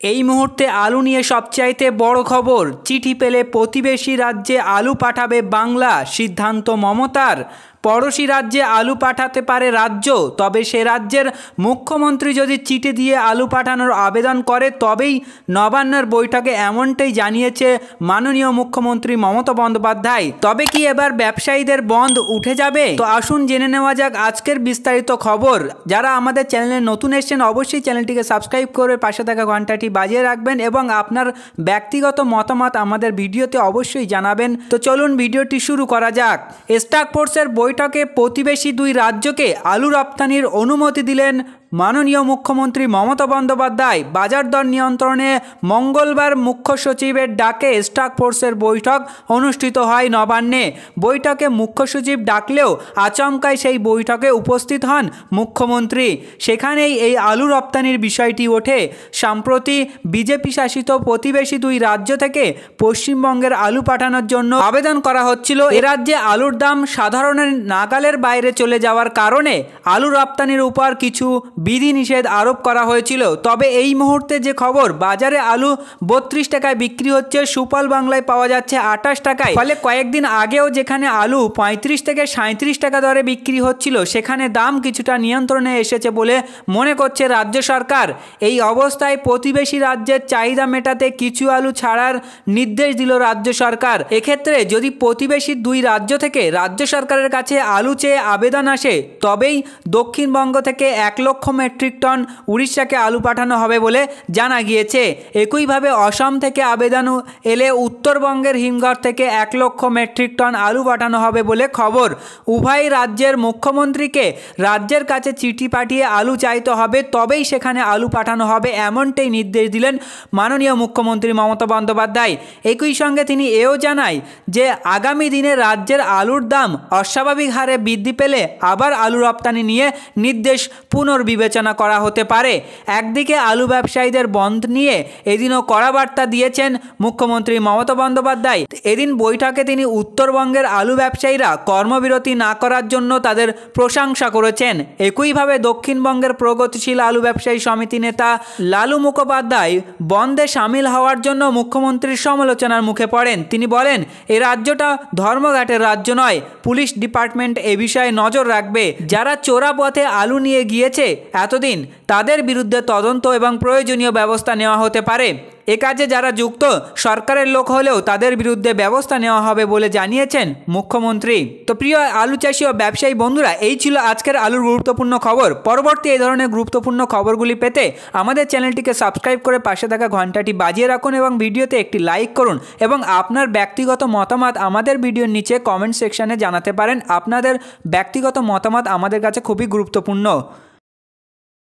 এই মুহূর্তে আলু নিয়ে সবচাইতে বড় খবর, চিঠি পেলে প্রতিবেশী রাজ্যে আলু পাঠাবে বাংলা, সিদ্ধান্ত মমতার। পড়োশী রাজ্যে আলু পাঠাতে পারে রাজ্য, তবে সে রাজ্যের মুখ্যমন্ত্রী যদি চিঠি দিয়ে আলু পাঠানোর আবেদন করে তবেই নবান্নের বৈঠকে, এমনটাই জানিয়েছে মাননীয় মুখ্যমন্ত্রী মমতা বন্দ্যোপাধ্যায়। তবে কি এবার ব্যবসায়ীদের বন্ধ উঠে যাবে? তো আসুন জেনে নেওয়া যাক আজকের বিস্তারিত খবর। যারা আমাদের চ্যানেলে নতুন এসেছেন অবশ্যই চ্যানেলটিকে সাবস্ক্রাইব করে পাশে থাকা ঘন্টাটি বাজিয়ে রাখবেন এবং আপনার ব্যক্তিগত মতামত আমাদের ভিডিওতে অবশ্যই জানাবেন। তো চলুন ভিডিওটি শুরু করা যাক। টাস্ক ফোর্সের বৈঠকে প্রতিবেশী দুই রাজ্যকে আলু রপ্তানির অনুমতি দিলেন মাননীয় মুখ্যমন্ত্রী মমতা বন্দ্যোপাধ্যায়। বাজার দর নিয়ন্ত্রণে মঙ্গলবার মুখ্য সচিবের ডাকে টাস্ক ফোর্সের বৈঠক অনুষ্ঠিত হয় নবান্নে। বৈঠকে মুখ্য সচিব ডাকলেও আচমকাই সেই বৈঠকে উপস্থিত হন মুখ্যমন্ত্রী। সেখানেই এই আলু রপ্তানির বিষয়টি ওঠে। সম্প্রতি বিজেপি শাসিত প্রতিবেশী দুই রাজ্য থেকে পশ্চিমবঙ্গের আলু পাঠানোর জন্য আবেদন করা হচ্ছিল। এ রাজ্যে আলুর দাম সাধারণের নাগালের বাইরে চলে যাওয়ার কারণে আলু রপ্তানির উপর কিছু বিধিনিষেধ আরোপ করা হয়েছিল। তবে এই মুহূর্তে যে খবর, বাজারে আলু 32 টাকায় বিক্রি হচ্ছে, সুফল বাংলায় পাওয়া যাচ্ছে 28 টাকায়। ফলে কয়েকদিন আগেও যেখানে আলু 35 থেকে 37 টাকা দরে বিক্রি হচ্ছিল, সেখানে দাম কিছুটা নিয়ন্ত্রণে এসেছে বলে মনে করছে রাজ্য সরকার। এই অবস্থায় প্রতিবেশী রাজ্যের চাহিদা মেটাতে কিছু আলু ছাড়ার নির্দেশ দিল রাজ্য সরকার। এক্ষেত্রে যদি প্রতিবেশী দুই রাজ্য থেকে রাজ্য সরকারের কাছে আলু চেয়ে আবেদন আসে, তবেই দক্ষিণবঙ্গ থেকে 1 লক্ষ মেট্রিক টন উড়িষ্যাকে আলু পাঠানো হবে বলে জানা গিয়েছে। একইভাবে অসম থেকে আবেদন এলে উত্তরবঙ্গের হিমঘর থেকে 1 লক্ষ মেট্রিক টন আলু পাঠানো হবে বলে খবর। উভয় রাজ্যের মুখ্যমন্ত্রীকে রাজ্যের কাছে চিঠি পাঠিয়ে আলু চাইতে হবে, তবেই সেখানে আলু পাঠানো হবে, এমনটাই নির্দেশ দিলেন মাননীয় মুখ্যমন্ত্রী মমতা বন্দ্যোপাধ্যায়। একই সঙ্গে তিনি এও জানায় যে আগামী দিনে রাজ্যের আলুর দাম অস্বাভাবিক হারে বৃদ্ধি পেলে আবার আলু রপ্তানি নিয়ে নির্দেশ পুনর্বিবেচনা করা হতে পারে। একদিকে আলু ব্যবসায়ীদের বন্ধ নিয়ে এদিনও কড়া বার্তা দিয়েছেন মুখ্যমন্ত্রী মমতা বন্দ্যোপাধ্যায়। এদিন বৈঠকে তিনি উত্তরবঙ্গের আলু ব্যবসায়ীরা কর্মবিরতি না করার জন্য তাদের প্রশংসা করেছেন। একইভাবে দক্ষিণবঙ্গের প্রগতিশীল আলু ব্যবসায়ী সমিতি নেতা লালু মুখোপাধ্যায় বন্ধে সামিল হওয়ার জন্য মুখ্যমন্ত্রীর সমালোচনার মুখে পড়েন। তিনি বলেন, এ রাজ্যটা ধর্মঘাটের রাজ্য নয়, পুলিশ ডিপার্টমেন্ট এ বিষয়ে নজর রাখবে। যারা চোরা পথে আলু নিয়ে গিয়েছে এতদিন, তাদের বিরুদ্ধে তদন্ত এবং প্রয়োজনীয় ব্যবস্থা নেওয়া হতে পারে। এ কাজে যারা যুক্ত সরকারের লোক হলেও তাদের বিরুদ্ধে ব্যবস্থা নেওয়া হবে বলে জানিয়েছেন মুখ্যমন্ত্রী। তো প্রিয় আলু চাষি ও ব্যবসায়ী বন্ধুরা, এই ছিল আজকের আলুর গুরুত্বপূর্ণ খবর। পরবর্তী এই ধরনের গুরুত্বপূর্ণ খবরগুলি পেতে আমাদের চ্যানেলটিকে সাবস্ক্রাইব করে পাশে থাকা ঘন্টাটি বাজিয়ে রাখুন এবং ভিডিওতে একটি লাইক করুন এবং আপনার ব্যক্তিগত মতামত আমাদের ভিডিওর নিচে কমেন্ট সেকশনে জানাতে পারেন। আপনাদের ব্যক্তিগত মতামত আমাদের কাছে খুবই গুরুত্বপূর্ণ।